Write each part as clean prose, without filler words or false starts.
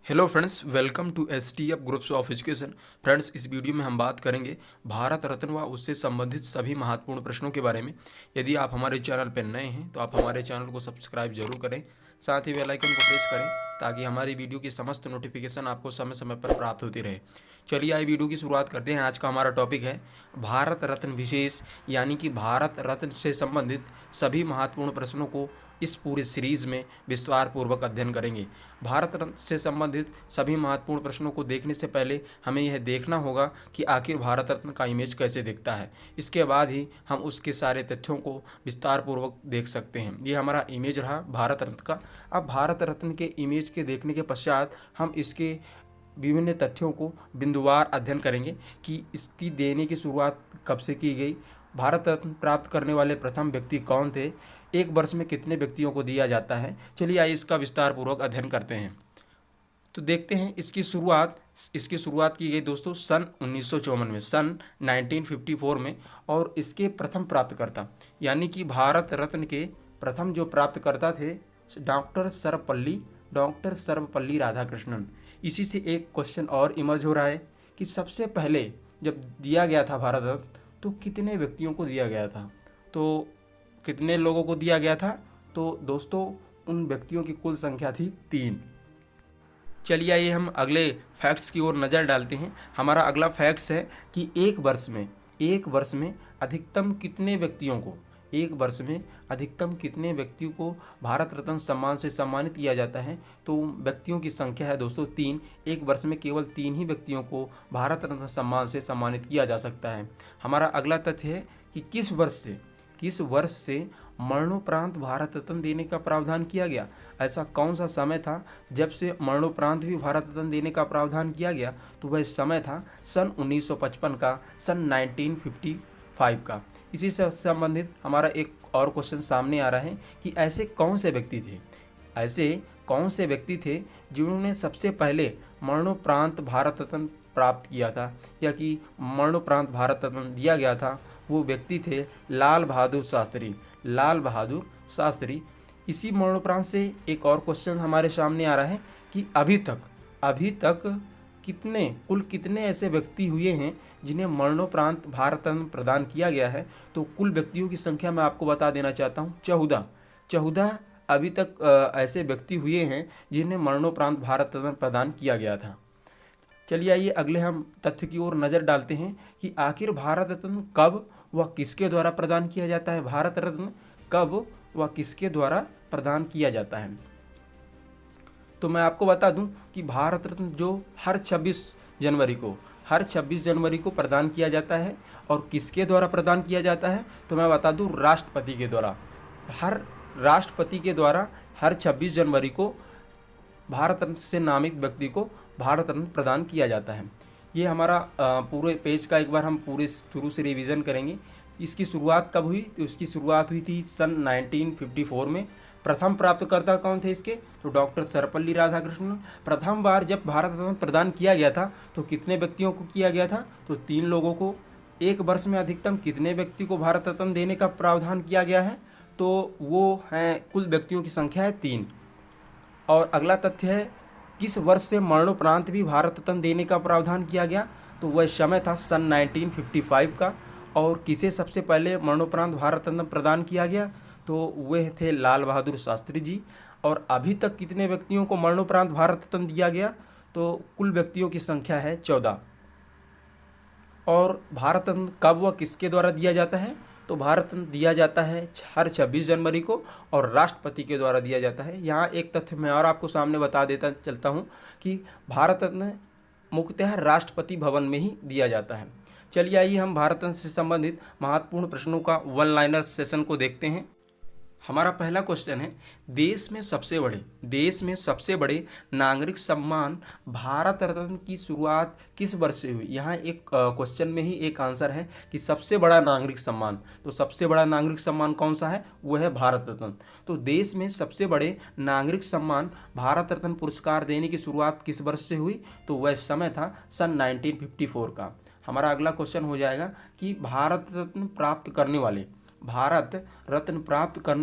Hello friends, welcome to STF groups of education. Friends, इस video में हम बात करेंगे भारत रत्न व उससे संबंधित सभी महत्वपूर्ण प्रश्नों के बारे में। यदि आप हमारे चैनल पर नए हैं तो आप हमारे चैनल को सब्सक्राइब जरूर करें, साथ ही बेल आइकन को प्रेस करें ताकि हमारी वीडियो की समस्त नोटिफिकेशन आपको समय समय पर प्राप्त होती रहे। चलिए आइए वीडियो की शुरुआत करते हैं। आज का हमारा टॉपिक है भारत रत्न विशेष, यानी कि भारत रत्न से संबंधित सभी महत्वपूर्ण प्रश्नों को इस पूरे सीरीज में विस्तार पूर्वक अध्ययन करेंगे। भारत रत्न से संबंधित सभी महत्वपूर्ण प्रश्नों को देखने से पहले हमें यह देखना होगा कि आखिर भारत रत्न का इमेज कैसे दिखता है। इसके बाद ही हम उसके सारे तथ्यों को विस्तार पूर्वक देख सकते हैं। ये हमारा इमेज रहा भारत रत्न का। अब भारत रत्न के इमेज के देखने के पश्चात हम इसके विभिन्न तथ्यों को बिंदुवार अध्ययन करेंगे कि इसकी देने की शुरुआत कब से की गई, भारत रत्न प्राप्त करने वाले प्रथम व्यक्ति कौन थे, एक वर्ष में कितने व्यक्तियों को दिया जाता है। चलिए आइए इसका विस्तार पूर्वक अध्ययन करते हैं। तो देखते हैं इसकी शुरुआत की गई दोस्तों सन 1954 में, सन 1954 में। और इसके प्रथम प्राप्तकर्ता यानी कि भारत रत्न के प्रथम जो प्राप्तकर्ता थे डॉक्टर सर्वपल्ली राधाकृष्णन। इसी से एक क्वेश्चन और इमर्ज हो रहा है कि सबसे पहले जब दिया गया था भारत रत्न तो कितने व्यक्तियों को दिया गया था, तो कितने लोगों को दिया गया था। तो दोस्तों उन व्यक्तियों की कुल संख्या थी 3। चलिए आइए हम अगले फैक्ट्स की ओर नज़र डालते हैं। हमारा अगला फैक्ट्स है कि एक वर्ष में अधिकतम कितने व्यक्तियों को भारत रत्न सम्मान से सम्मानित किया जाता है। तो व्यक्तियों की संख्या है दोस्तों 3। एक वर्ष में केवल 3 ही व्यक्तियों को भारत रत्न सम्मान से सम्मानित किया जा सकता है। हमारा अगला तथ्य है कि किस वर्ष से मरणोपरांत भारत रत्न देने का प्रावधान किया गया। ऐसा कौन सा समय था जब से मरणोपरांत भी भारत रत्न देने का प्रावधान किया गया। तो वह समय था सन 1955 का, सन 1955 का। इसी से संबंधित हमारा एक और क्वेश्चन सामने आ रहा है कि ऐसे कौन से व्यक्ति थे जिन्होंने सबसे पहले मरणोपरांत भारत रत्न प्राप्त किया था, या कि मरणोपरांत भारत रत्न दिया गया था। वो व्यक्ति थे लाल बहादुर शास्त्री। इसी मरणोपरांत से एक और क्वेश्चन हमारे सामने आ रहा है कि अभी तक कुल कितने ऐसे व्यक्ति हुए हैं जिन्हें मरणोपरांत भारत रत्न प्रदान किया गया है। तो कुल व्यक्तियों की संख्या मैं आपको बता देना चाहता हूँ 14 अभी तक ऐसे व्यक्ति हुए हैं जिन्हें मरणोपरांत भारत रत्न प्रदान किया गया था। चलिए आइए अगले हम तथ्य की ओर नज़र डालते हैं कि आखिर भारत रत्न कब व किसके द्वारा प्रदान किया जाता है। भारत रत्न कब व किसके द्वारा प्रदान किया जाता है। तो मैं आपको बता दूं कि भारत रत्न जो हर 26 जनवरी को प्रदान किया जाता है। और किसके द्वारा प्रदान किया जाता है तो मैं बता दूं राष्ट्रपति के द्वारा। राष्ट्रपति के द्वारा हर 26 जनवरी को भारत रत्न से नामित व्यक्ति को भारत रत्न प्रदान किया जाता है। ये हमारा पूरे पेज का एक बार हम पूरे शुरू से रिवीजन करेंगे। इसकी शुरुआत कब हुई तो इसकी शुरुआत हुई थी सन 1954 में। प्रथम प्राप्तकर्ता कौन थे इसके, तो डॉक्टर सर्वपल्ली राधाकृष्णन। प्रथम बार जब भारत रत्न प्रदान किया गया था तो कितने व्यक्तियों को किया गया था, तो 3 लोगों को। एक वर्ष में अधिकतम कितने व्यक्ति को भारत रत्न देने का प्रावधान किया गया है, तो वो हैं कुल व्यक्तियों की संख्या है 3। और अगला तथ्य है किस वर्ष से मरणोपरांत भी भारत रत्न देने का प्रावधान किया गया, तो वह समय था सन 1955 का। और किसे सबसे पहले मरणोपरांत भारत रत्न प्रदान किया गया, तो वह थे लाल बहादुर शास्त्री जी। और अभी तक कितने व्यक्तियों को मरणोपरांत भारत रत्न दिया गया, तो कुल व्यक्तियों की संख्या है 14। और भारत रत्न कब व किसके द्वारा दिया जाता है, तो भारत रत्न दिया जाता है हर 26 जनवरी को और राष्ट्रपति के द्वारा दिया जाता है। यहाँ एक तथ्य मैं और आपको सामने बता देता चलता हूँ कि भारत रत्न मुख्यतः राष्ट्रपति भवन में ही दिया जाता है। चलिए आइए हम भारत रत्न से संबंधित महत्वपूर्ण प्रश्नों का वन लाइनर सेशन को देखते हैं। हमारा पहला क्वेश्चन है देश में सबसे बड़े नागरिक सम्मान भारत रत्न की शुरुआत किस वर्ष से हुई। यहाँ एक क्वेश्चन में ही एक आंसर है कि सबसे बड़ा नागरिक सम्मान, तो सबसे बड़ा नागरिक सम्मान कौन सा है, वो है भारत रत्न। तो देश में सबसे बड़े नागरिक सम्मान भारत रत्न पुरस्कार देने की शुरुआत किस वर्ष से हुई, तो वह समय था सन 1954 का। हमारा अगला क्वेश्चन हो जाएगा कि भारत रत्न प्राप्त करने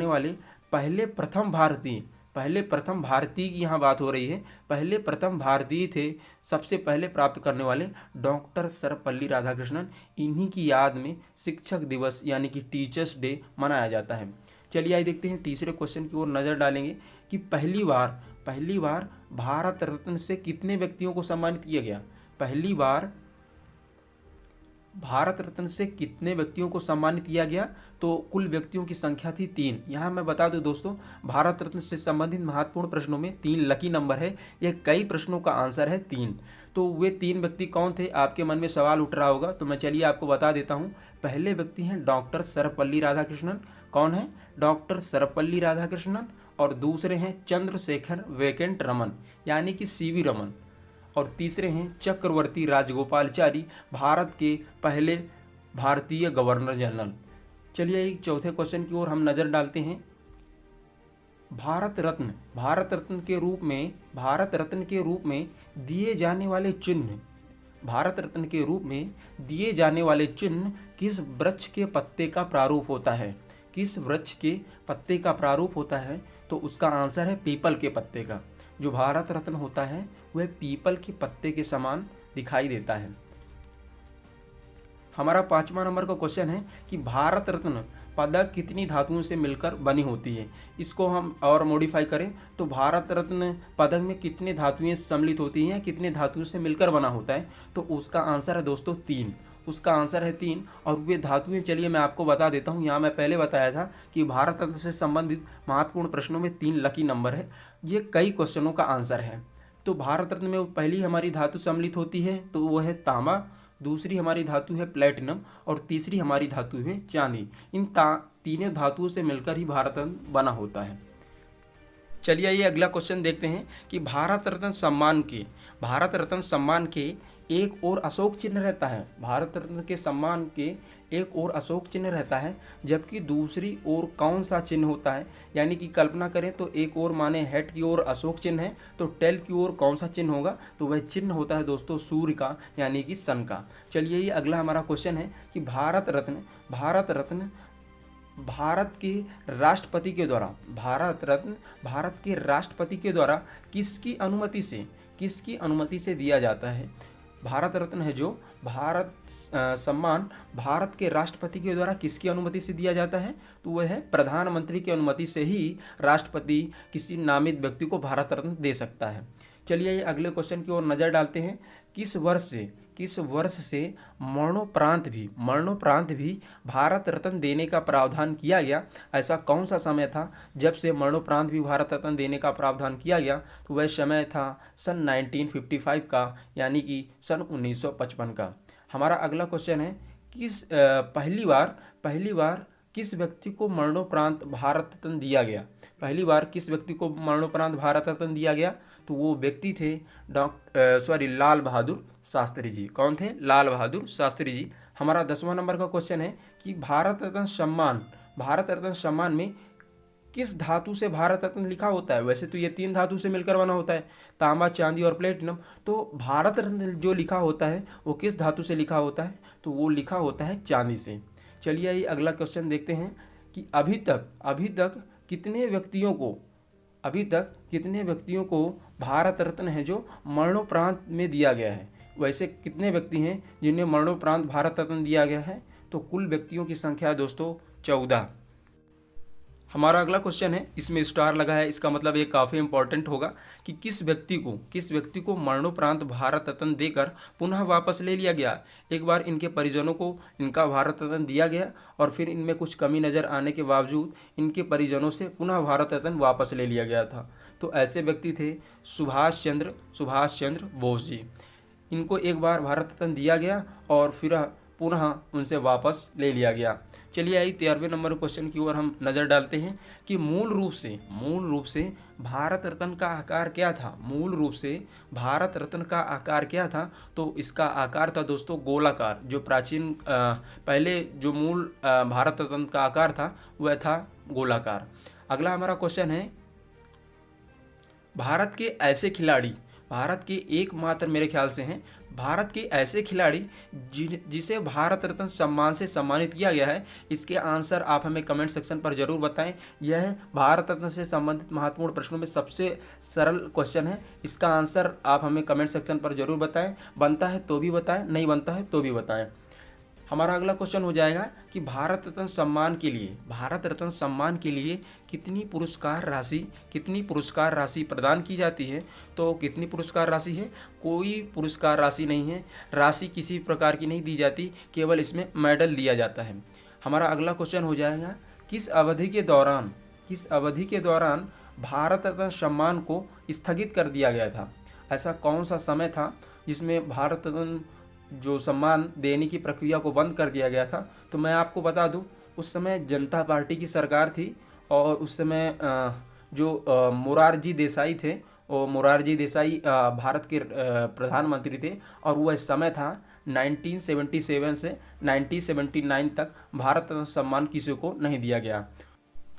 वाले पहले पहले प्रथम भारतीय की यहाँ बात हो रही है, पहले प्रथम भारतीय थे सबसे पहले प्राप्त करने वाले डॉक्टर सर्वपल्ली राधाकृष्णन। इन्हीं की याद में शिक्षक दिवस यानी कि टीचर्स डे मनाया जाता है। चलिए आइए देखते हैं तीसरे क्वेश्चन की ओर नज़र डालेंगे कि पहली बार भारत रत्न से कितने व्यक्तियों को सम्मानित किया गया। पहली बार भारत रत्न से कितने व्यक्तियों को सम्मानित किया गया, तो कुल व्यक्तियों की संख्या थी 3। यहाँ मैं बता दूं दोस्तों, भारत रत्न से संबंधित महत्वपूर्ण प्रश्नों में 3 लकी नंबर है। यह कई प्रश्नों का आंसर है 3। तो वे 3 व्यक्ति कौन थे, आपके मन में सवाल उठ रहा होगा, तो मैं चलिए आपको बता देता हूँ। पहले व्यक्ति हैं डॉक्टर सर्वपल्ली राधाकृष्णन। कौन है? डॉक्टर सर्वपल्ली राधाकृष्णन। और दूसरे हैं चंद्रशेखर वेंकट रमन यानी कि सीवी रमन। और तीसरे हैं चक्रवर्ती राजगोपालचारी, भारत के पहले भारतीय गवर्नर जनरल। चलिए एक चौथे क्वेश्चन की ओर हम नज़र डालते हैं। भारत रत्न के रूप में दिए जाने वाले चिन्ह, भारत रत्न के रूप में दिए जाने वाले चिन्ह किस वृक्ष के पत्ते का प्रारूप होता है? किस वृक्ष के पत्ते का प्रारूप होता है? तो उसका आंसर है पीपल के पत्ते का। जो भारत रत्न होता है वह पीपल के पत्ते के समान दिखाई देता है। हमारा 5वां नंबर का क्वेश्चन है कि भारत रत्न पदक कितनी धातुओं से मिलकर बनी होती है। इसको हम और मॉडिफाई करें तो भारत रत्न पदक में कितने धातुएं सम्मिलित होती हैं, कितने धातुओं से मिलकर बना होता है, तो उसका आंसर है दोस्तों 3। उसका आंसर है 3। और वे धातुएं चलिए मैं आपको बता देता हूं। यहाँ मैं पहले बताया था कि भारत रत्न से संबंधित महत्वपूर्ण प्रश्नों में 3 लकी नंबर है। ये कई क्वेश्चनों का आंसर है। तो भारत रत्न में पहली हमारी धातु सम्मिलित होती है तो वो है तांबा, दूसरी हमारी धातु है प्लेटिनम और तीसरी हमारी धातु है चांदी। इन तीनों धातुओं से मिलकर ही भारत रत्न बना होता है। चलिए ये अगला क्वेश्चन देखते हैं कि भारत रत्न सम्मान के एक और अशोक चिन्ह रहता है। भारत रत्न के सम्मान के एक और अशोक चिन्ह रहता है, जबकि दूसरी ओर कौन सा चिन्ह होता है? यानी कि कल्पना करें तो एक ओर माने हेड की ओर अशोक चिन्ह है, तो टेल की ओर कौन सा चिन्ह होगा? तो वह चिन्ह होता है दोस्तों सूर्य का यानी कि सन का। चलिए ये अगला हमारा क्वेश्चन है कि भारत रत्न भारत के राष्ट्रपति के द्वारा किसकी अनुमति से दिया जाता है? भारत रत्न है जो सम्मान भारत के राष्ट्रपति के द्वारा किसकी अनुमति से दिया जाता है? तो वह है प्रधानमंत्री की अनुमति से ही राष्ट्रपति किसी नामित व्यक्ति को भारत रत्न दे सकता है। चलिए ये अगले क्वेश्चन की ओर नज़र डालते हैं। किस वर्ष से मरणोपरांत भी भारत रत्न देने का प्रावधान किया गया? ऐसा कौन सा समय था जब से मरणोपरांत भी भारत रत्न देने का प्रावधान किया गया? तो वह समय था सन 1955 का यानी कि सन 1955 का। हमारा अगला क्वेश्चन है पहली बार किस व्यक्ति को मरणोपरांत भारत रत्न दिया गया? पहली बार किस व्यक्ति को मरणोपरांत भारत रत्न दिया गया? तो वो व्यक्ति थे लाल बहादुर शास्त्री जी। कौन थे? लाल बहादुर शास्त्री जी। हमारा 10वां नंबर का क्वेश्चन है कि भारत रत्न सम्मान में किस धातु से भारत रत्न लिखा होता है? वैसे तो ये 3 धातु से मिलकर बना होता है, तांबा, चांदी और प्लेटिनम। तो भारत रत्न जो लिखा होता है वो किस धातु से लिखा होता है? तो वो लिखा होता है चांदी से। चलिए ये अगला क्वेश्चन देखते हैं कि अभी तक कितने व्यक्तियों को भारत रत्न है जो मरणोपरांत में दिया गया है? वैसे कितने व्यक्ति हैं जिन्हें मरणोपरांत भारत रत्न दिया गया है? तो कुल व्यक्तियों की संख्या दोस्तों 14। हमारा अगला क्वेश्चन है, इसमें स्टार लगा है, इसका मतलब ये काफ़ी इंपॉर्टेंट होगा कि किस व्यक्ति को मरणोपरांत भारत रत्न देकर पुनः वापस ले लिया गया। एक बार इनके परिजनों को इनका भारत रत्न दिया गया और फिर इनमें कुछ कमी नज़र आने के बावजूद इनके परिजनों से पुनः भारत रत्न वापस ले लिया गया था। तो ऐसे व्यक्ति थे सुभाष चंद्र बोस जी। इनको एक बार भारत रत्न दिया गया और फिर पुनः उनसे वापस ले लिया गया। चलिए आइए 13वें नंबर क्वेश्चन की ओर हम नज़र डालते हैं कि मूल रूप से भारत रत्न का आकार क्या था? भारत रत्न का आकार क्या था? तो इसका आकार था दोस्तों गोलाकार। जो प्राचीन पहले जो मूल भारत रत्न का आकार था वह था गोलाकार। अगला हमारा क्वेश्चन है, भारत के एकमात्र मेरे ख्याल से हैं भारत के ऐसे खिलाड़ी जिसे भारत रत्न सम्मान से सम्मानित किया गया है, इसके आंसर आप हमें कमेंट सेक्शन पर जरूर बताएं। यह भारत रत्न से संबंधित महत्वपूर्ण प्रश्नों में सबसे सरल क्वेश्चन है। इसका आंसर आप हमें कमेंट सेक्शन पर जरूर बताएं। बनता है तो भी बताएं, नहीं बनता है तो भी बताएं। हमारा अगला क्वेश्चन हो जाएगा कि भारत रत्न सम्मान के लिए कितनी पुरस्कार राशि प्रदान की जाती है। तो कितनी पुरस्कार राशि है? कोई पुरस्कार राशि नहीं है, राशि किसी प्रकार की नहीं दी जाती, केवल इसमें मेडल दिया जाता है। हमारा अगला क्वेश्चन हो जाएगा किस अवधि के दौरान भारत रत्न सम्मान को स्थगित कर दिया गया था। ऐसा कौन सा समय था जिसमें भारत रत्न जो सम्मान देने की प्रक्रिया को बंद कर दिया गया था? तो मैं आपको बता दूं, उस समय जनता पार्टी की सरकार थी और उस समय जो मोरारजी देसाई थे, और मोरारजी देसाई भारत के प्रधानमंत्री थे, और वह समय था 1977 से 1979 तक भारत रत्न सम्मान किसी को नहीं दिया गया।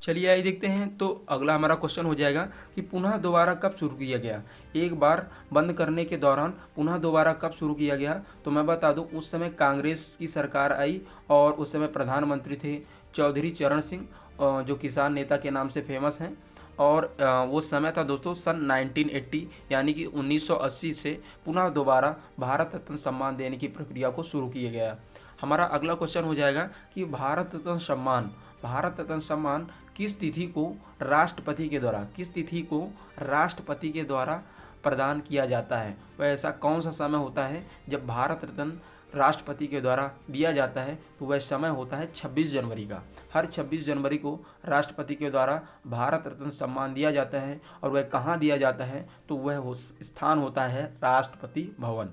चलिए आइए देखते हैं। तो अगला हमारा क्वेश्चन हो जाएगा कि पुनः दोबारा कब शुरू किया गया। एक बार बंद करने के दौरान पुनः दोबारा कब शुरू किया गया? तो मैं बता दूं, उस समय कांग्रेस की सरकार आई और उस समय प्रधानमंत्री थे चौधरी चरण सिंह, जो किसान नेता के नाम से फेमस हैं। और वो समय था दोस्तों सन 1980, यानी कि 1980 से पुनः दोबारा भारत रत्न सम्मान देने की प्रक्रिया को शुरू किया गया। हमारा अगला क्वेश्चन हो जाएगा कि भारत रत्न सम्मान किस तिथि को राष्ट्रपति के द्वारा प्रदान किया जाता है। वह ऐसा कौन सा समय होता है जब भारत रत्न राष्ट्रपति के द्वारा दिया जाता है? तो वह समय होता है 26 जनवरी का। हर 26 जनवरी को राष्ट्रपति के द्वारा भारत रत्न सम्मान दिया जाता है। और वह कहाँ दिया जाता है? तो वह स्थान होता है राष्ट्रपति भवन।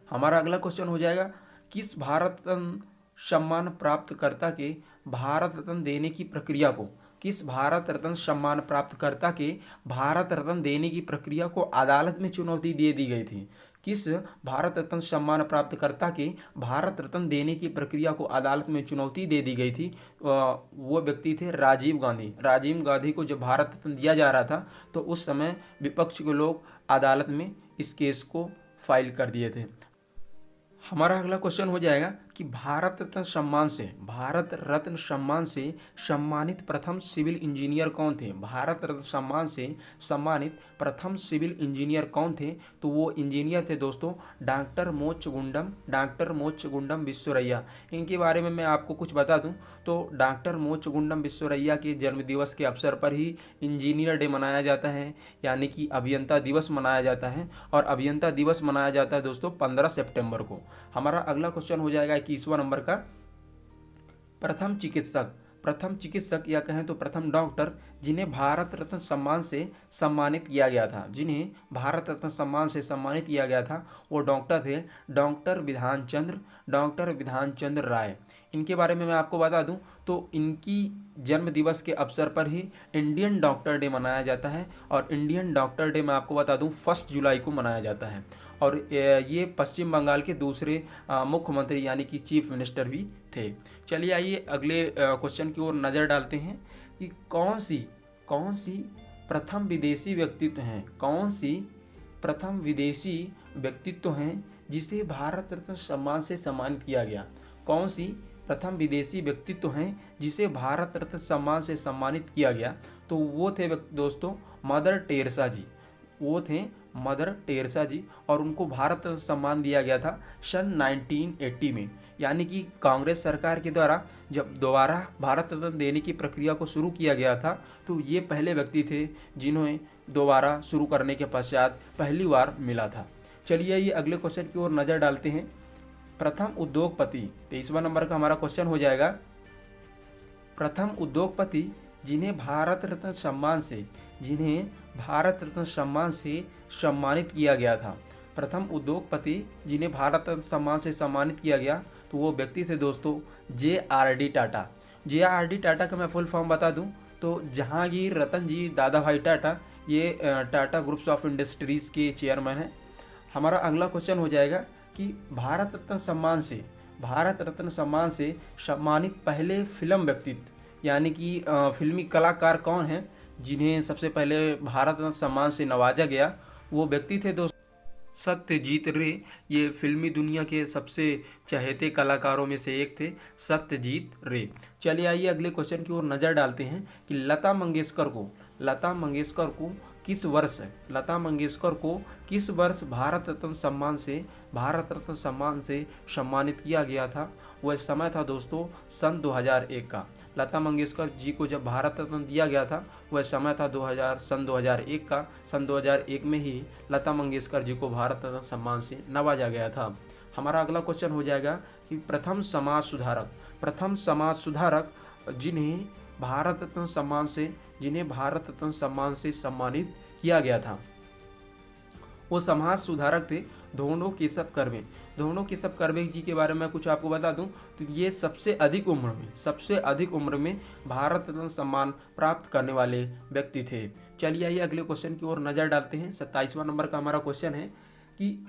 हमारा अगला क्वेश्चन हो जाएगा किस भारत रत्न सम्मान प्राप्तकर्ता के भारत रत्न देने की प्रक्रिया को अदालत में चुनौती दे दी गई थी। किस भारत रत्न सम्मान प्राप्तकर्ता के भारत रत्न देने की प्रक्रिया को अदालत में चुनौती दे दी गई थी? वो व्यक्ति थे राजीव गांधी को जब भारत रत्न दिया जा रहा था तो उस समय विपक्ष के लोग अदालत में इस केस को फाइल कर दिए थे। हमारा अगला क्वेश्चन हो जाएगा कि भारत रत्न सम्मान से सम्मानित प्रथम सिविल इंजीनियर कौन थे। भारत रत्न सम्मान से सम्मानित प्रथम सिविल इंजीनियर कौन थे? तो वो इंजीनियर थे दोस्तों डॉक्टर मोक्षगुंडम विश्वरैया। इनके बारे में मैं आपको कुछ बता दूं तो डॉक्टर मोक्षगुंडम विश्वरैया के जन्मदिवस के अवसर पर ही इंजीनियर डे मनाया जाता है, यानी कि अभियंता दिवस मनाया जाता है। और अभियंता दिवस मनाया जाता है दोस्तों 15 सितंबर को। हमारा अगला क्वेश्चन हो जाएगा 21वां नंबर का, प्रथम चिकित्सक या कहें तो प्रथम डॉक्टर जिन्हें भारत रत्न सम्मान से सम्मानित किया गया था, वो डॉक्टर थे डॉक्टर विधान चंद्र राय। इनके बारे में मैं आपको बता दूं तो इनकी जन्म दिवस के अवसर पर ही इंडियन डॉक्टर डे मनाया जाता है। और इंडियन डॉक्टर डे मैं आपको बता दूं 1 जुलाई को मनाया जाता है। और ये पश्चिम बंगाल के दूसरे मुख्यमंत्री यानी कि चीफ मिनिस्टर भी थे। चलिए आइए अगले क्वेश्चन की ओर नज़र डालते हैं कि कौन सी प्रथम विदेशी व्यक्तित्व हैं जिसे भारत रत्न सम्मान से सम्मानित किया गया। कौन सी प्रथम विदेशी व्यक्तित्व हैं जिसे भारत रत्न सम्मान से सम्मानित किया गया? तो वो थे दोस्तों मदर टेरेसा जी। और उनको भारत रत्न सम्मान दिया गया था सन 1980 में, यानी कि कांग्रेस सरकार के द्वारा जब दोबारा भारत रत्न देने की प्रक्रिया को शुरू किया गया था तो ये पहले व्यक्ति थे जिन्हें दोबारा शुरू करने के पश्चात पहली बार मिला था। चलिए ये अगले क्वेश्चन की ओर नज़र डालते हैं। प्रथम उद्योगपति 23वां नंबर का हमारा क्वेश्चन हो जाएगा, प्रथम उद्योगपति जिन्हें भारत रत्न सम्मान से सम्मानित किया गया था। प्रथम उद्योगपति जिन्हें भारत रत्न सम्मान से सम्मानित किया गया तो वो व्यक्ति थे दोस्तों JRD टाटा। JRD टाटा का मैं फुल फॉर्म बता दूं तो जहांगीर रतन जी दादाभाई टाटा, ये टाटा ग्रुप्स ऑफ इंडस्ट्रीज़ के चेयरमैन हैं। हमारा अगला क्वेश्चन हो जाएगा कि भारत रत्न सम्मान से सम्मानित पहले फिल्म व्यक्तित्व यानी कि फिल्मी कलाकार कौन हैं जिन्हें सबसे पहले भारत रत्न सम्मान से नवाजा गया? वो व्यक्ति थे दोस्तों सत्यजीत रे ये फिल्मी दुनिया के सबसे चहेते कलाकारों में से एक थे, सत्यजीत रे। चलिए आइए अगले क्वेश्चन की ओर नज़र डालते हैं कि लता मंगेशकर को लता मंगेशकर को किस वर्ष भारत रत्न सम्मान से सम्मानित किया गया था। वह समय था दोस्तों सन 2001 का। लता मंगेशकर जी को जब भारत रत्न दिया गया था वह समय था सन 2001 का। सन 2001 में ही लता मंगेशकर जी को भारत रत्न सम्मान से नवाजा गया था। हमारा अगला क्वेश्चन हो जाएगा कि प्रथम समाज सुधारक जिन्हें भारत रत्न सम्मान से सम्मानित किया गया था, वो समाज सुधारक थे ढोंडो केशव कर्वे जी के बारे में कुछ आपको बता दूं तो ये सबसे अधिक उम्र में भारत रत्न सम्मान प्राप्त करने वाले व्यक्ति थे। चलिए आइए अगले क्वेश्चन की ओर नज़र डालते हैं। 27वां नंबर का हमारा क्वेश्चन है कि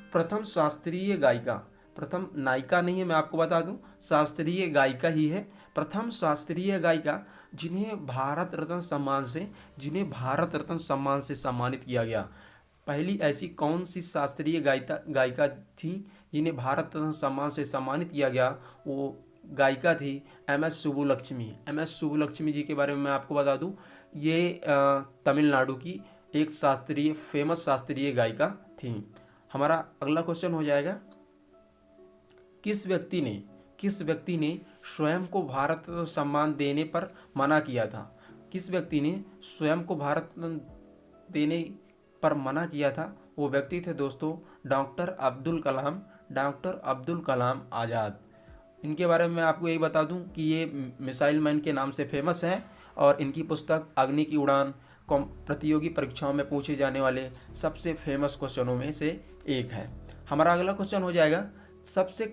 प्रथम नायिका नहीं है, मैं आपको बता दूं शास्त्रीय गायिका ही है। प्रथम शास्त्रीय गायिका जिन्हें भारत रत्न सम्मान से सम्मानित किया गया। पहली ऐसी कौन सी शास्त्रीय गायिका थी जिन्हें भारत रत्न सम्मान से सम्मानित किया गया। वो गायिका थी MS सुब्बुलक्ष्मी जी के बारे में मैं आपको बता दूं ये तमिलनाडु की एक फेमस शास्त्रीय गायिका थी। हमारा अगला क्वेश्चन हो जाएगा किस व्यक्ति ने स्वयं को भारत रत्न सम्मान देने पर मना किया था। वो व्यक्ति थे दोस्तों डॉक्टर अब्दुल कलाम आज़ाद। इनके बारे में मैं आपको यही बता दूं कि ये मिसाइल मैन के नाम से फेमस हैं और इनकी पुस्तक अग्नि की उड़ान प्रतियोगी परीक्षाओं में पूछे जाने वाले सबसे फेमस क्वेश्चनों में से एक है। हमारा अगला क्वेश्चन हो जाएगा सबसे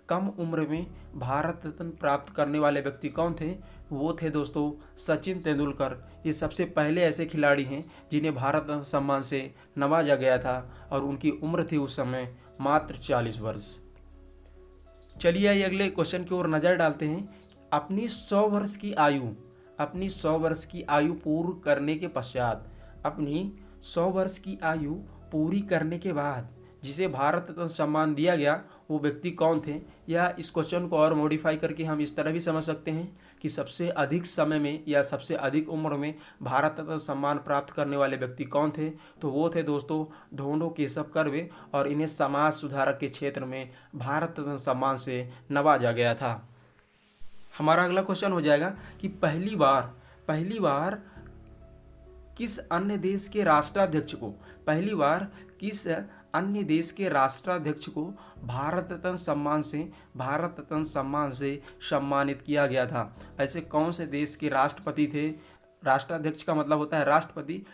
कम उम्र में भारत रत्न प्राप्त करने वाले व्यक्ति कौन थे। वो थे दोस्तों सचिन तेंदुलकर। ये सबसे पहले ऐसे खिलाड़ी हैं जिन्हें भारत रत्न सम्मान से नवाजा गया था और उनकी उम्र थी उस समय मात्र 40 वर्ष। चलिए आइए अगले क्वेश्चन की ओर नज़र डालते हैं। अपनी 100 वर्ष की आयु पूरी करने के बाद जिसे भारत रत्न सम्मान दिया गया वो व्यक्ति कौन थे। या इस क्वेश्चन को और मॉडिफाई करके हम इस तरह भी समझ सकते हैं कि सबसे अधिक समय में या सबसे अधिक उम्र में भारत रत्न सम्मान प्राप्त करने वाले व्यक्ति कौन थे। तो वो थे दोस्तों ढोंडो केशव कर्वे और इन्हें समाज सुधारक के क्षेत्र में भारत रत्न सम्मान से नवाजा गया था। हमारा अगला क्वेश्चन हो जाएगा कि पहली बार किस अन्य देश के राष्ट्राध्यक्ष को भारत रत्न सम्मान से सम्मानित किया गया था। ऐसे कौन से देश के राष्ट्रपति थे। राष्ट्राध्यक्ष का मतलब होता है राष्ट्रपति,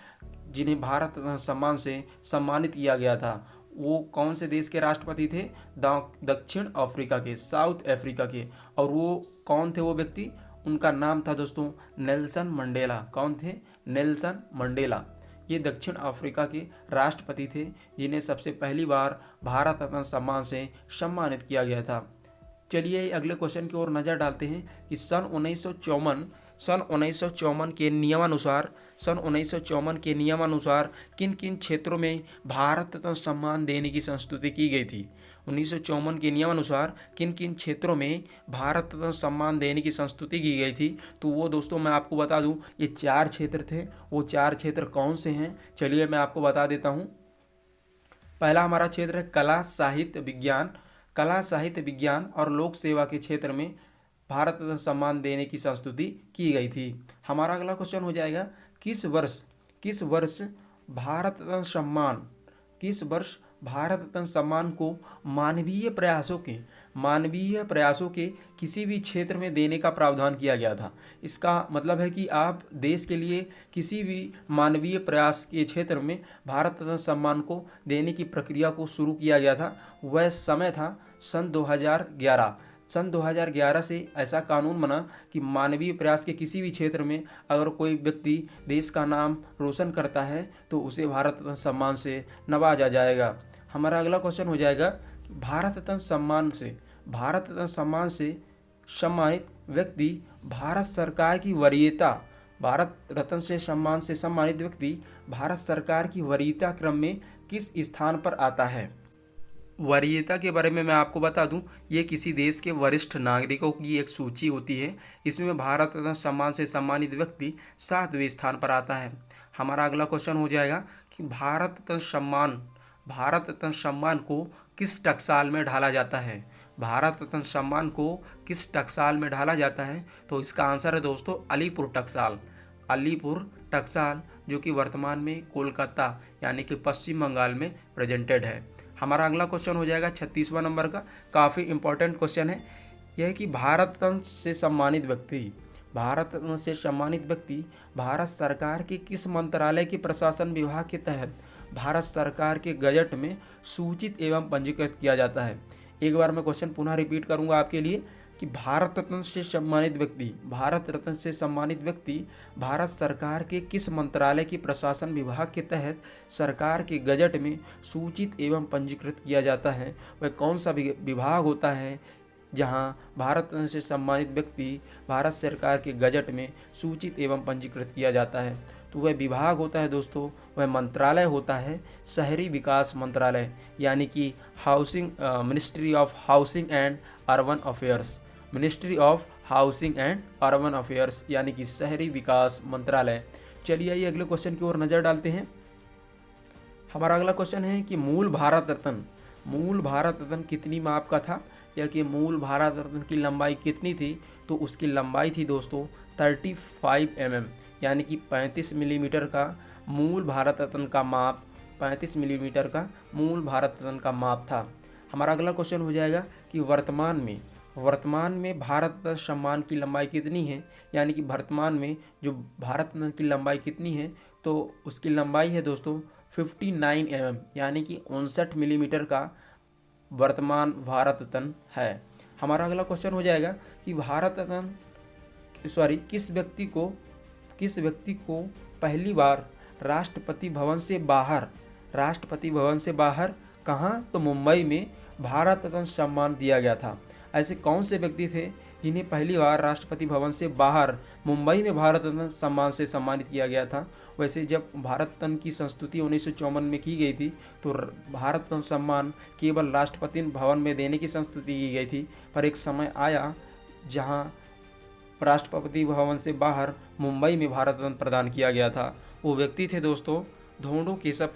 जिन्हें भारत रत्न सम्मान से सम्मानित किया गया था। वो कौन से देश के राष्ट्रपति थे। दक्षिण अफ्रीका के, साउथ अफ्रीका के। और वो कौन थे वो व्यक्ति। उनका नाम था दोस्तों नेल्सन मंडेला। कौन थे। Nelson Mandela. ये दक्षिण अफ्रीका के राष्ट्रपति थे जिन्हें सबसे पहली बार भारत रत्न सम्मान से सम्मानित किया गया था। चलिए अगले क्वेश्चन की ओर नज़र डालते हैं कि सन 1954 के नियमानुसार किन किन क्षेत्रों में भारत रत्न सम्मान देने की संस्तुति की गई थी। 1954 के नियमानुसार किन किन क्षेत्रों में भारत रत्न सम्मान देने की संस्तुति की गई थी। तो वो दोस्तों मैं आपको बता दूं ये 4 क्षेत्र थे। वो 4 क्षेत्र कौन से हैं चलिए मैं आपको बता देता हूं। पहला हमारा क्षेत्र है कला साहित्य विज्ञान और लोक सेवा के क्षेत्र में भारत रत्न सम्मान देने की संस्तुति की गई थी। हमारा अगला क्वेश्चन हो जाएगा किस वर्ष भारत रत्न सम्मान को मानवीय प्रयासों के किसी भी क्षेत्र में देने का प्रावधान किया गया था। इसका मतलब है कि आप देश के लिए किसी भी मानवीय प्रयास के क्षेत्र में भारत रत्न सम्मान को देने की प्रक्रिया को शुरू किया गया था। वह समय था सन 2011 से ऐसा कानून बना कि मानवीय प्रयास के किसी भी क्षेत्र में अगर कोई व्यक्ति देश का नाम रोशन करता है तो उसे भारत रत्न सम्मान से नवाजा जाएगा। हमारा अगला क्वेश्चन हो जाएगा कि भारत रत्न सम्मान से सम्मानित व्यक्ति भारत सरकार की वरीयता क्रम में किस स्थान पर आता है? वरीयता के बारे में मैं आपको बता दूं, ये किसी देश के वरिष्ठ नागरिकों की एक सूची होती है। इसमें भारत रत्न सम्मान से सम्मानित व्यक्ति 7वें स्थान पर आता है। हमारा अगला क्वेश्चन हो जाएगा कि भारत रत्न सम्मान को किस टकसाल में ढाला जाता है? भारत रत्न सम्मान को किस टकसाल में ढाला जाता है? तो इसका आंसर है दोस्तों अलीपुर टकसाल। अलीपुर टकसाल, जो कि वर्तमान में कोलकाता यानी कि पश्चिम बंगाल में प्रेजेंटेड है। हमारा अगला क्वेश्चन हो जाएगा 36वां नंबर का, काफ़ी इंपॉर्टेंट क्वेश्चन है। यह है कि भारत रत्न से सम्मानित व्यक्ति भारत सरकार के किस मंत्रालय के प्रशासन विभाग के तहत भारत सरकार के गजट में सूचित एवं पंजीकृत किया जाता है? एक बार मैं क्वेश्चन पुनः रिपीट करूंगा आपके लिए कि भारत रत्न से सम्मानित व्यक्ति भारत सरकार के किस मंत्रालय के प्रशासन विभाग के तहत सरकार के गजट में सूचित एवं पंजीकृत किया जाता है? वह कौन सा विभाग होता है जहां भारत रत्न से सम्मानित व्यक्ति भारत सरकार के गजट में सूचित एवं पंजीकृत किया जाता है? तो वह विभाग होता है दोस्तों, वह मंत्रालय होता है शहरी विकास मंत्रालय, यानी कि ministry of housing and urban affairs, यानी कि शहरी विकास मंत्रालय। चलिए आइए अगले क्वेश्चन की ओर नज़र डालते हैं। हमारा अगला क्वेश्चन है कि मूल भारत रत्न कितनी माप का था, या कि मूल भारत रत्न की लंबाई कितनी थी? तो उसकी लंबाई थी दोस्तों 35 mm, यानी कि 35 मिलीमीटर का मूल भारत रत्न का माप 35 मिलीमीटर का मूल भारत रत्न का माप था। हमारा अगला क्वेश्चन हो जाएगा कि वर्तमान में भारत रत्न सम्मान की लंबाई कितनी है, यानी कि वर्तमान में जो भारत रत्न की लंबाई कितनी है? तो उसकी लंबाई है दोस्तों 59 mm, यानी कि 59 मिलीमीटर का वर्तमान भारत रत्न है। हमारा अगला क्वेश्चन हो जाएगा कि किस व्यक्ति को पहली बार राष्ट्रपति भवन से बाहर कहाँ? तो मुंबई में भारत रत्न सम्मान दिया गया था। ऐसे कौन से व्यक्ति थे जिन्हें पहली बार राष्ट्रपति भवन से बाहर मुंबई में भारत रत्न सम्मान से सम्मानित किया गया था? वैसे जब भारत रत्न की संस्तुति 1954 में की गई थी तो भारत रत्न सम्मान केवल राष्ट्रपति भवन में देने की संस्तुति की गई थी, पर एक समय आया जहां राष्ट्रपति भवन से बाहर मुंबई में भारत रत्न प्रदान किया गया था। वो व्यक्ति थे दोस्तों धोंडो केशव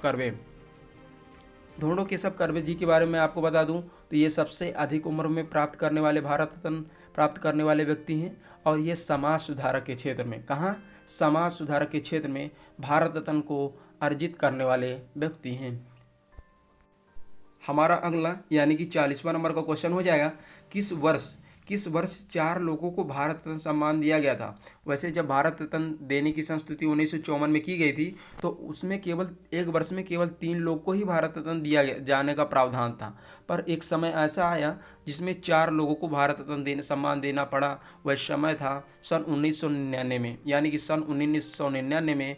कर्वे जी के बारे में आपको बता दूं तो ये सबसे अधिक उम्र में भारत रत्न प्राप्त करने वाले व्यक्ति हैं, और ये समाज सुधारक के क्षेत्र में भारत रत्न को अर्जित करने वाले व्यक्ति हैं। हमारा अगला यानी कि 40वां नंबर का क्वेश्चन हो जाएगा, किस वर्ष 4 लोगों को भारत रत्न सम्मान दिया गया था? वैसे जब भारत रत्न देने की संस्तुति 1954 में की गई थी तो उसमें केवल एक वर्ष में केवल 3 लोग को ही भारत रत्न दिया जाने का प्रावधान था, पर एक समय ऐसा आया जिसमें 4 लोगों को भारत रत्न सम्मान देना पड़ा। वह समय था सन 1999 में, यानी कि सन 1999 में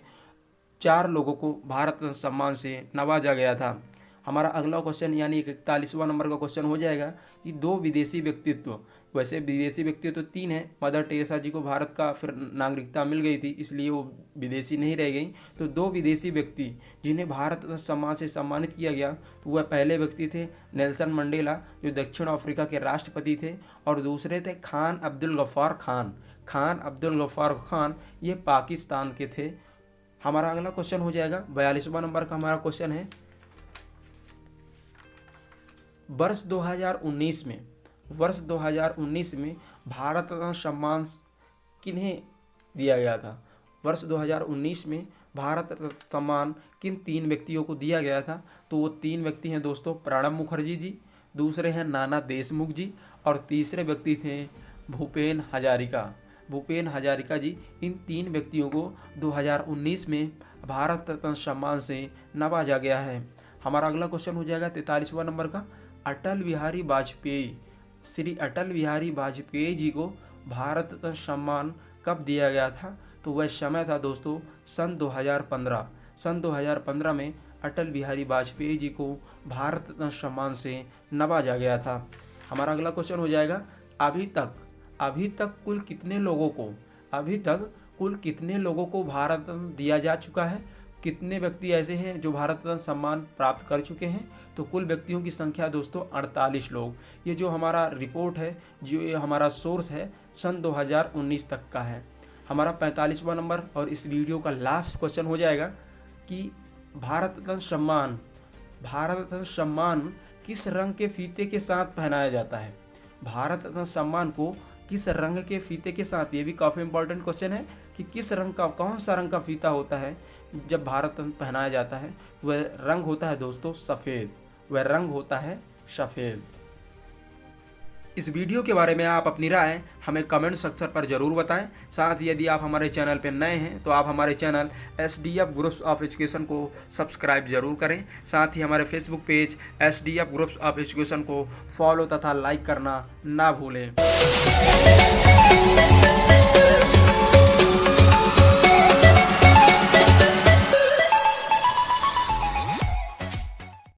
4 लोगों को भारत रत्न सम्मान से नवाजा गया था। हमारा अगला क्वेश्चन यानी 41वां नंबर का क्वेश्चन हो जाएगा कि 2 विदेशी व्यक्तित्व, वैसे विदेशी व्यक्तित्व 3 हैं। मदर टेरेसा जी को भारत का फिर नागरिकता मिल गई थी, इसलिए वो विदेशी नहीं रह गई। तो 2 विदेशी व्यक्ति जिन्हें भारत रत्न सम्मान से सम्मानित किया गया, तो वह पहले व्यक्ति थे नेल्सन मंडेला, जो दक्षिण अफ्रीका के राष्ट्रपति थे, और दूसरे थे खान अब्दुल गफ्फार खान, ये पाकिस्तान के थे। हमारा अगला क्वेश्चन हो जाएगा 42वां नंबर का हमारा क्वेश्चन है, वर्ष 2019 में भारत रत्न सम्मान किन्हें दिया गया था? वर्ष 2019 में भारत रत्न सम्मान किन 3 व्यक्तियों को दिया गया था? तो वो 3 व्यक्ति हैं दोस्तों प्रणब मुखर्जी जी, दूसरे हैं नाना देशमुख जी, और तीसरे व्यक्ति थे भूपेन हजारिका जी। इन 3 व्यक्तियों को 2019 में भारत रत्न सम्मान से नवाजा गया है। हमारा अगला क्वेश्चन हो जाएगा 43वां नंबर का, श्री अटल बिहारी वाजपेयी जी को भारत रत्न सम्मान कब दिया गया था? तो वह समय था दोस्तों सन 2015 में अटल बिहारी वाजपेयी जी को भारत रत्न सम्मान से नवाजा गया था। हमारा अगला क्वेश्चन हो जाएगा, अभी तक कुल कितने लोगों को भारत रत्न दिया जा चुका है? कितने व्यक्ति ऐसे हैं जो भारत रत्न सम्मान प्राप्त कर चुके हैं? तो कुल व्यक्तियों की संख्या दोस्तों 48 लोग। ये जो हमारा रिपोर्ट है, जो ये हमारा सोर्स है, सन 2019 तक का है। हमारा 45वां नंबर और इस वीडियो का लास्ट क्वेश्चन हो जाएगा कि भारत रत्न सम्मान किस रंग के फीते के साथ पहनाया जाता है? भारत रत्न सम्मान को किस रंग के फीते के साथ, ये भी काफ़ी इंपॉर्टेंट क्वेश्चन है कि किस रंग का, कौन सा रंग का फीता होता है जब भारत रत्न पहनाया जाता है? वह रंग होता है दोस्तों सफ़ेद, वह रंग होता है सफ़ेद। इस वीडियो के बारे में आप अपनी राय हमें कमेंट सेक्शन पर ज़रूर बताएं। साथ ही यदि आप हमारे चैनल पर नए हैं तो आप हमारे channel SDF groups of education को सब्सक्राइब जरूर करें। साथ ही हमारे Facebook page SDF groups of education को फॉलो तथा लाइक करना ना भूलें।